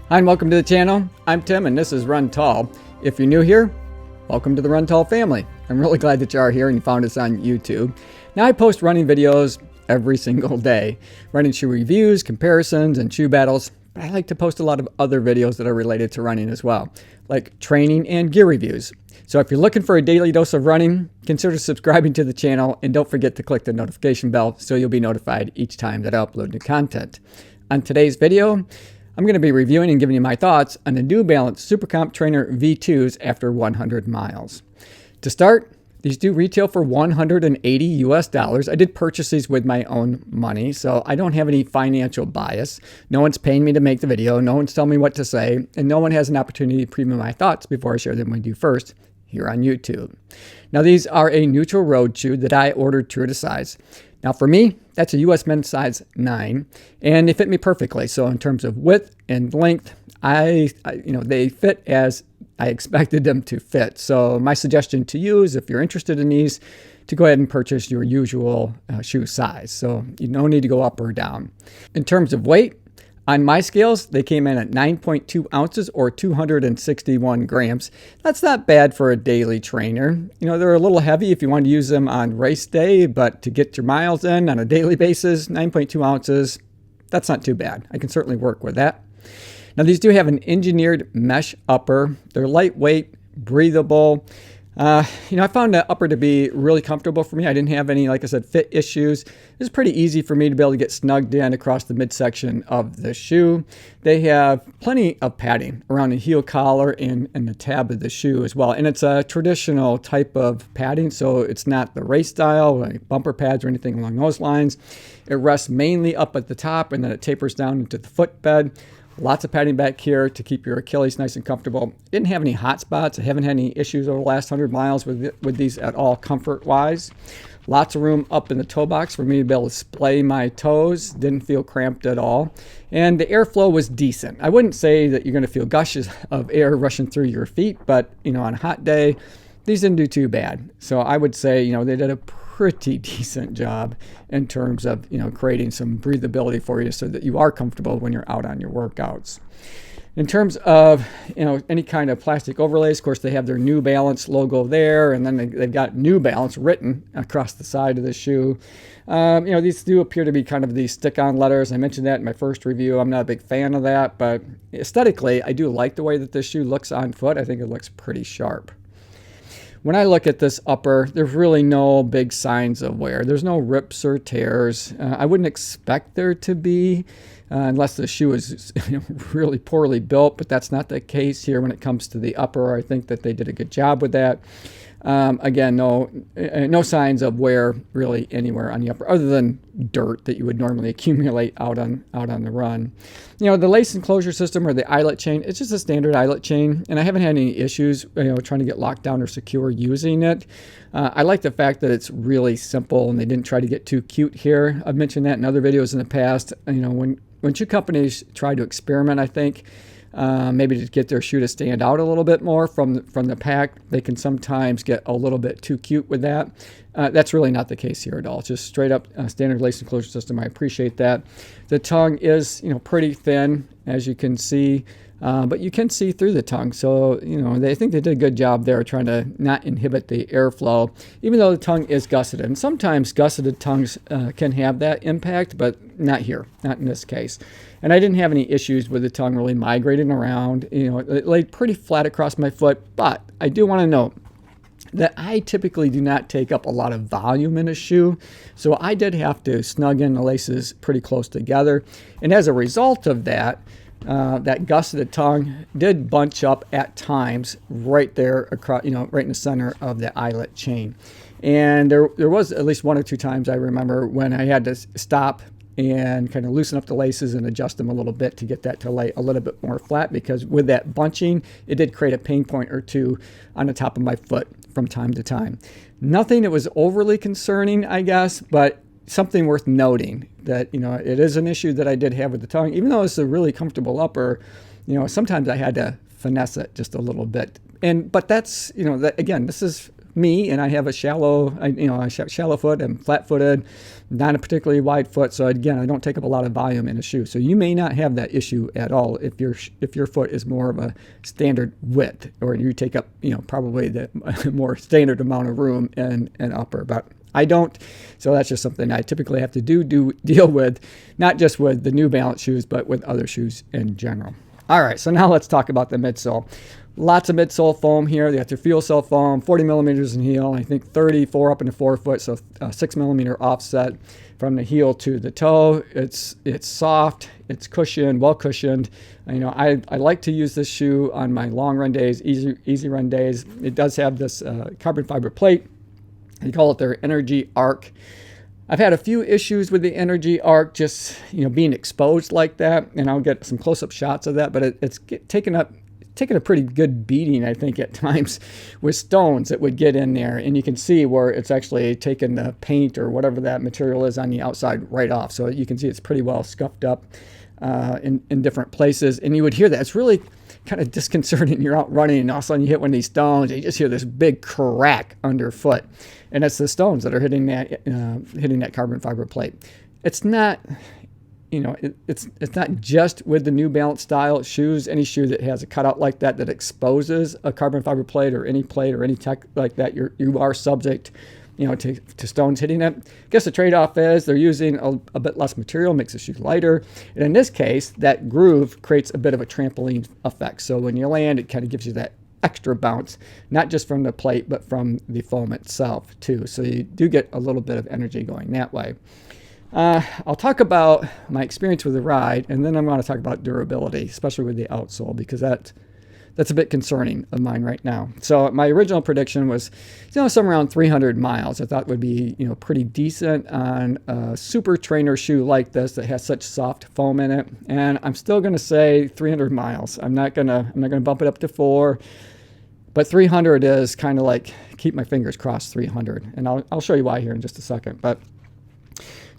Hi and welcome to the channel. I'm Tim and this is Run Tall. If you're new here, welcome to the Run Tall family. I'm really glad that you are here and you found us on YouTube. Now I post running videos every single day. Running shoe reviews, comparisons, and shoe battles. But I like to post a lot of other videos that are related to running as well, like training and gear reviews. So if you're looking for a daily dose of running, consider subscribing to the channel and don't forget to click the notification bell so you'll be notified each time that I upload new content. On today's video, I'm going to be reviewing and giving you my thoughts on the New Balance SuperComp Trainer V2s after 100 miles. To start, these do retail for $180 US. I did purchase these with my own money, so I don't have any financial bias. No one's paying me to make the video, no one's telling me what to say, and no one has an opportunity to preview my thoughts before I share them with you first here on YouTube. Now these are a neutral road shoe that I ordered true to size. Now for me, that's a US men's size 9, and they fit me perfectly. So in terms of width and length, they fit as I expected them to fit. So my suggestion to you is if you're interested in these, to go ahead and purchase your usual shoe size. So you don't need to go up or down. In terms of weight, on my scales, they came in at 9.2 ounces or 261 grams. That's not bad for a daily trainer. They're a little heavy if you want to use them on race day, but to get your miles in on a daily basis, 9.2 ounces, that's not too bad. I can certainly work with that. Now, these do have an engineered mesh upper. They're lightweight, breathable. I found the upper to be really comfortable for me. I didn't have any, like I said, fit issues. It was pretty easy for me to be able to get snugged in across the midsection of the shoe. They have plenty of padding around the heel collar and the tab of the shoe as well. And it's a traditional type of padding, so it's not the race style, like bumper pads or anything along those lines. It rests mainly up at the top and then it tapers down into the footbed. Lots of padding back here to keep your Achilles nice and comfortable. Didn't have any hot spots. I haven't had any issues over the last 100 miles with these at all comfort-wise. Lots of room up in the toe box for me to be able to splay my toes. Didn't feel cramped at all. And the airflow was decent. I wouldn't say that you're going to feel gushes of air rushing through your feet, but on a hot day, these didn't do too bad. So I would say, they did a pretty decent job in terms of, creating some breathability for you so that you are comfortable when you're out on your workouts. In terms of, any kind of plastic overlays, of course, they have their New Balance logo there, and then they've got New Balance written across the side of the shoe. These do appear to be kind of these stick-on letters. I mentioned that in my first review. I'm not a big fan of that, but aesthetically, I do like the way that this shoe looks on foot. I think it looks pretty sharp. When I look at this upper, there's really no big signs of wear. There's no rips or tears. I wouldn't expect there to be unless the shoe is really poorly built, but that's not the case here when it comes to the upper. I think that they did a good job with that. Again, no signs of wear really anywhere on the upper other than dirt that you would normally accumulate out on the run. The lace enclosure system or the eyelet chain, it's just a standard eyelet chain, and I haven't had any issues trying to get locked down or secure using it. I like the fact that it's really simple and they didn't try to get too cute here. I've mentioned that in other videos in the past. When shoe companies try to experiment, I think, maybe to get their shoe to stand out a little bit more from the pack, they can sometimes get a little bit too cute with that. That's really not the case here at all. It's just straight up standard lace enclosure system. I appreciate that. The tongue is pretty thin, as you can see, but you can see through the tongue. So I think they did a good job there trying to not inhibit the airflow, even though the tongue is gusseted. And sometimes gusseted tongues can have that impact, but not here, not in this case. And I didn't have any issues with the tongue really migrating around. It laid pretty flat across my foot, but I do want to note that I typically do not take up a lot of volume in a shoe, so I did have to snug in the laces pretty close together. And as a result of that, that gusseted tongue did bunch up at times right there across, right in the center of the eyelet chain. And there was at least one or two times I remember when I had to stop and kind of loosen up the laces and adjust them a little bit to get that to lay a little bit more flat, because with that bunching, it did create a pain point or two on the top of my foot from time to time. Nothing that was overly concerning, I guess, but something worth noting that, it is an issue that I did have with the tongue. Even though it's a really comfortable upper, sometimes I had to finesse it just a little bit. But that's, again, this is me, and I have a shallow foot and flat-footed, not a particularly wide foot. So again, I don't take up a lot of volume in a shoe. So you may not have that issue at all if your foot is more of a standard width, or you take up probably the more standard amount of room in an upper. But I don't, so that's just something I typically have to deal with, not just with the New Balance shoes, but with other shoes in general. All right, so now let's talk about the midsole. Lots of midsole foam here. They got their fuel cell foam, 40 millimeters in heel, I think 34 up into 4-foot, so 6 millimeter offset from the heel to the toe. It's soft, it's cushioned, well cushioned. I like to use this shoe on my long run days, easy run days. It does have this carbon fiber plate. They call it their Energy Arc. I've had a few issues with the Energy Arc just being exposed like that, and I'll get some close-up shots of that, but it's taken a pretty good beating, I think, at times with stones that would get in there, and you can see where it's actually taken the paint or whatever that material is on the outside right off. So you can see it's pretty well scuffed up in different places, and you would hear that. It's really kind of disconcerting. You're out running, and all of a sudden you hit one of these stones, and you just hear this big crack underfoot, and it's the stones that are hitting that carbon fiber plate. It's not, it's not just with the New Balance style shoes. Any shoe that has a cutout like that exposes a carbon fiber plate or any tech like that, you are subject, to stones hitting it. I guess the trade-off is they're using a bit less material, makes the shoe lighter. And in this case, that groove creates a bit of a trampoline effect. So when you land, it kind of gives you that extra bounce, not just from the plate, but from the foam itself too. So you do get a little bit of energy going that way. I'll talk about my experience with the ride, and then I'm going to talk about durability, especially with the outsole, because that's a bit concerning of mine right now. So my original prediction was, somewhere around 300 miles. I thought would be, pretty decent on a super trainer shoe like this that has such soft foam in it. And I'm still going to say 300 miles. I'm not going to bump it up to 4, but 300 is kind of like, keep my fingers crossed, 300. And I'll show you why here in just a second.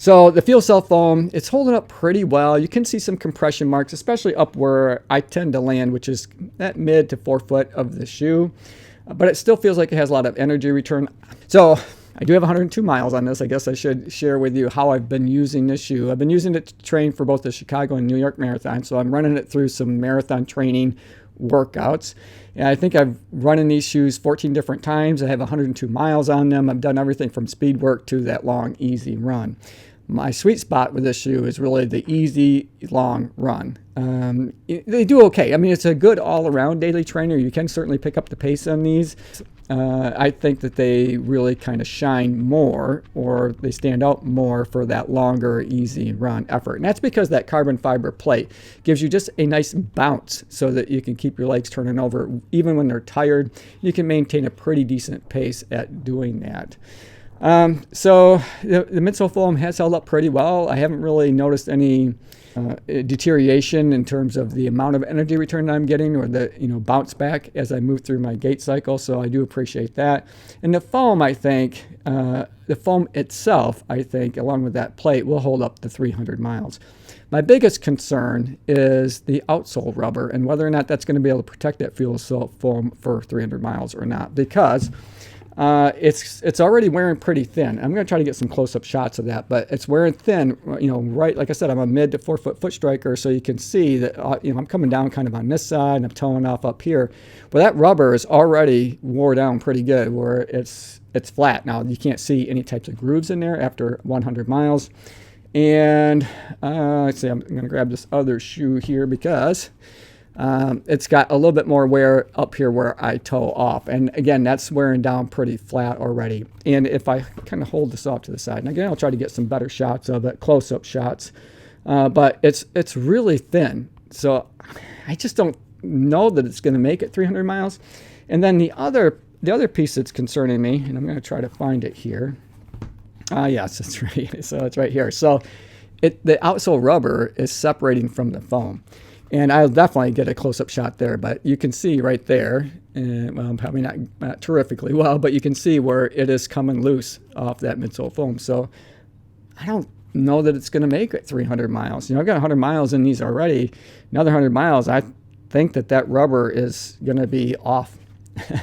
So the fuel cell foam, it's holding up pretty well. You can see some compression marks, especially up where I tend to land, which is that mid to 4-foot of the shoe. But it still feels like it has a lot of energy return. So I do have 102 miles on this. I guess I should share with you how I've been using this shoe. I've been using it to train for both the Chicago and New York Marathon. So I'm running it through some marathon training workouts. And I think I've run in these shoes 14 different times. I have 102 miles on them. I've done everything from speed work to that long, easy run. My sweet spot with this shoe is really the easy, long run. They do okay. I mean, it's a good all-around daily trainer. You can certainly pick up the pace on these. I think that they really kind of shine more, or they stand out more for that longer, easy run effort. And that's because that carbon fiber plate gives you just a nice bounce so that you can keep your legs turning over. Even when they're tired, you can maintain a pretty decent pace at doing that. So the midsole foam has held up pretty well. I haven't really noticed any deterioration in terms of the amount of energy return that I'm getting, or the bounce back as I move through my gait cycle. So I do appreciate that. And the foam, I think, the foam itself, I think, along with that plate, will hold up to 300 miles. My biggest concern is the outsole rubber and whether or not that's going to be able to protect that fuel cell foam for 300 miles or not, because it's already wearing pretty thin. I'm going to try to get some close-up shots of that, but it's wearing thin, right, like I said, I'm a mid to 4-foot foot striker, so you can see that, I'm coming down kind of on this side, and I'm toeing off up here. Well, that rubber is already wore down pretty good, where it's flat. Now, you can't see any types of grooves in there after 100 miles. And let's see, I'm going to grab this other shoe here because it's got a little bit more wear up here where I toe off. And again, that's wearing down pretty flat already. And if I kind of hold this off to the side, and again, I'll try to get some better shots of it, close-up shots, but it's really thin. So I just don't know that it's going to make it 300 miles. And then the other piece that's concerning me, and I'm going to try to find it here. Yes, it's right. So it's right here. So the outsole rubber is separating from the foam. And I'll definitely get a close-up shot there, but you can see right there, well, probably not terrifically well, but you can see where it is coming loose off that midsole foam. So I don't know that it's going to make it 300 miles. I've got 100 miles in these already. Another 100 miles, I think that rubber is going to be off.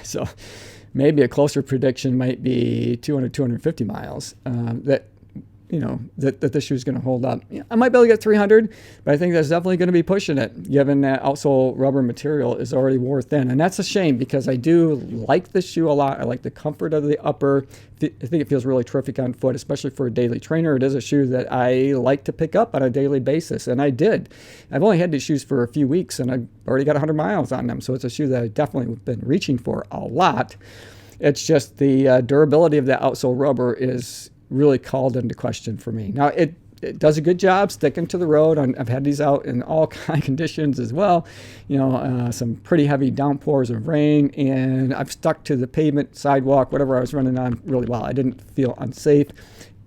So maybe a closer prediction might be 200, 250 miles. That the shoe is going to hold up. I might be able to get 300, but I think that's definitely going to be pushing it, given that outsole rubber material is already wore thin. And that's a shame, because I do like the shoe a lot. I like the comfort of the upper. I think it feels really terrific on foot, especially for a daily trainer. It is a shoe that I like to pick up on a daily basis, and I did. I've only had these shoes for a few weeks, and I've already got 100 miles on them. So it's a shoe that I've definitely been reaching for a lot. It's just the durability of the outsole rubber is really called into question for me. Now, it does a good job sticking to the road. I've had these out in all kind of conditions as well. Some pretty heavy downpours of rain, and I've stuck to the pavement, sidewalk, whatever I was running on really well. I didn't feel unsafe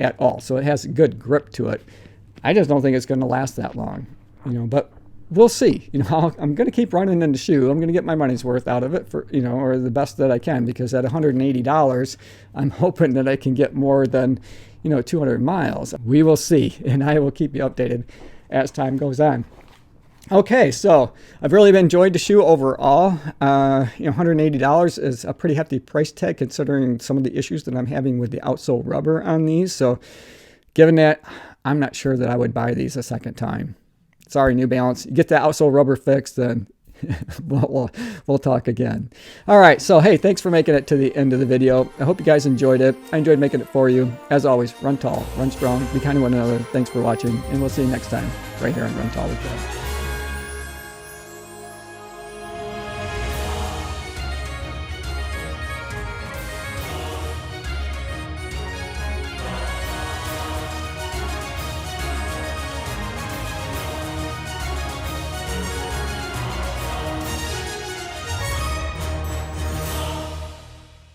at all. So it has a good grip to it. I just don't think it's going to last that long, but we'll see. I'm going to keep running in the shoe. I'm going to get my money's worth out of it, for or the best that I can, because at $180, I'm hoping that I can get more than 200 miles. We will see, and I will keep you updated as time goes on. Okay, so I've really enjoyed the shoe overall. $180 is a pretty hefty price tag, considering some of the issues that I'm having with the outsole rubber on these. So given that, I'm not sure that I would buy these a second time. Sorry, New Balance. You get the outsole rubber fixed, then we'll talk again. All right, so hey, thanks for making it to the end of the video. I hope you guys enjoyed it. I enjoyed making it for you. As always, run tall, run strong, be kind to one another. Thanks for watching, and we'll see you next time right here on Run Tall with Dad.